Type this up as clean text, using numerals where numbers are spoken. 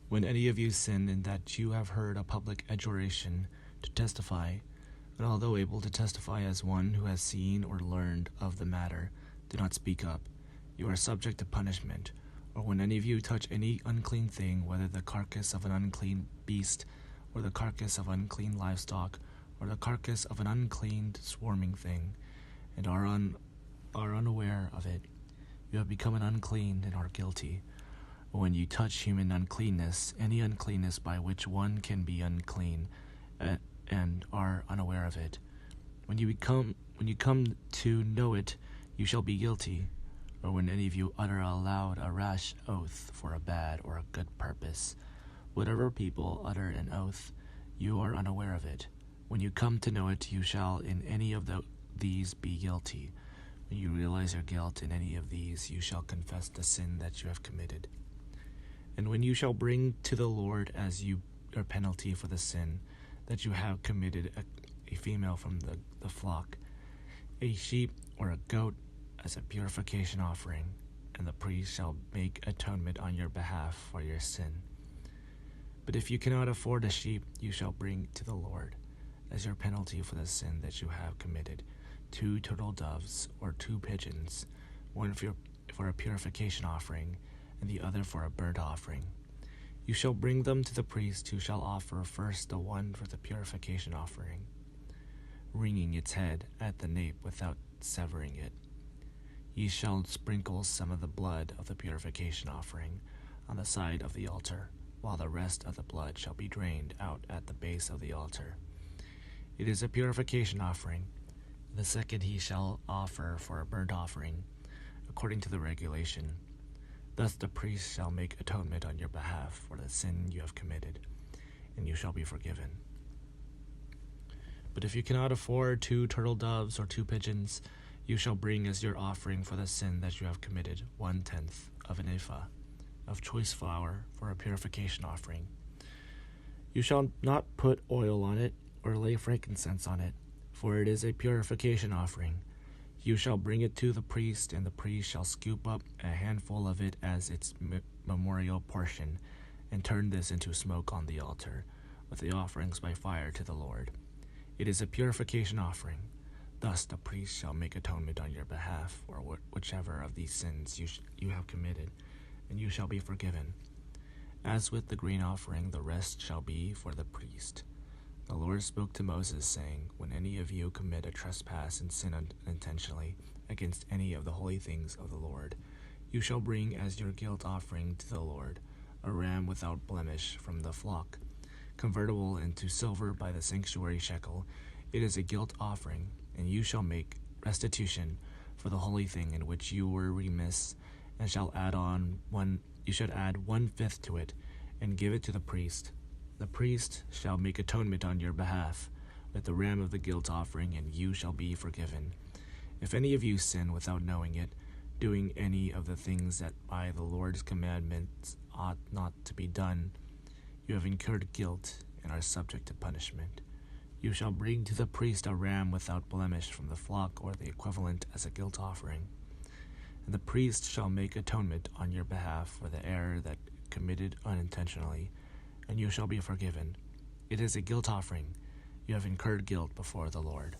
When any of you sin in that you have heard a public adjuration to testify, and although able to testify as one who has seen or learned of the matter, do not speak up, you are subject to punishment. Or when any of you touch any unclean thing, whether the carcass of an unclean beast, or the carcass of unclean livestock, or the carcass of an unclean swarming thing, and are unaware of it, you have become unclean and are guilty. Or when you touch human uncleanness, any uncleanness by which one can be unclean, and are unaware of it, when you come to know it, you shall be guilty. Or when any of you utter aloud a rash oath for a bad or a good purpose, whatever people utter an oath, you are unaware of it. When you come to know it, you shall in any of these be guilty. When you realize your guilt in any of these, you shall confess the sin that you have committed. And when you shall bring to the Lord as your penalty for the sin that you have committed a female from the flock, a sheep or a goat as a purification offering, and the priest shall make atonement on your behalf for your sin. But if you cannot afford a sheep, you shall bring to the Lord as your penalty for the sin that you have committed 2 turtle doves or 2 pigeons, one for a purification offering, and the other for a burnt offering. You shall bring them to the priest, who shall offer first the one for the purification offering, wringing its head at the nape without severing it. Ye shall sprinkle some of the blood of the purification offering on the side of the altar, while the rest of the blood shall be drained out at the base of the altar. It is a purification offering. The second he shall offer for a burnt offering, according to the regulation. Thus the priest shall make atonement on your behalf for the sin you have committed, and you shall be forgiven. But if you cannot afford 2 turtle doves or 2 pigeons, you shall bring as your offering for the sin that you have committed 1/10 of an ephah of choice flour for a purification offering. You shall not put oil on it or lay frankincense on it, for it is a purification offering. You shall bring it to the priest, and the priest shall scoop up a handful of it as its memorial portion, and turn this into smoke on the altar, with the offerings by fire to the Lord. It is a purification offering. Thus the priest shall make atonement on your behalf, or whichever of these sins you have committed, and you shall be forgiven. As with the grain offering, the rest shall be for the priest. The Lord spoke to Moses, saying, When any of you commit a trespass and sin unintentionally against any of the holy things of the Lord, you shall bring as your guilt offering to the Lord a ram without blemish from the flock, convertible into silver by the sanctuary shekel. It is a guilt offering, and you shall make restitution for the holy thing in which you were remiss, and shall add on one. You should add 1/5 to it, and give it to the priest. The priest shall make atonement on your behalf with the ram of the guilt offering, and you shall be forgiven. If any of you sin without knowing it, doing any of the things that by the Lord's commandments ought not to be done, you have incurred guilt and are subject to punishment. You shall bring to the priest a ram without blemish from the flock, or the equivalent, as a guilt offering. And the priest shall make atonement on your behalf for the error that committed unintentionally, and you shall be forgiven. It is a guilt offering. You have incurred guilt before the Lord.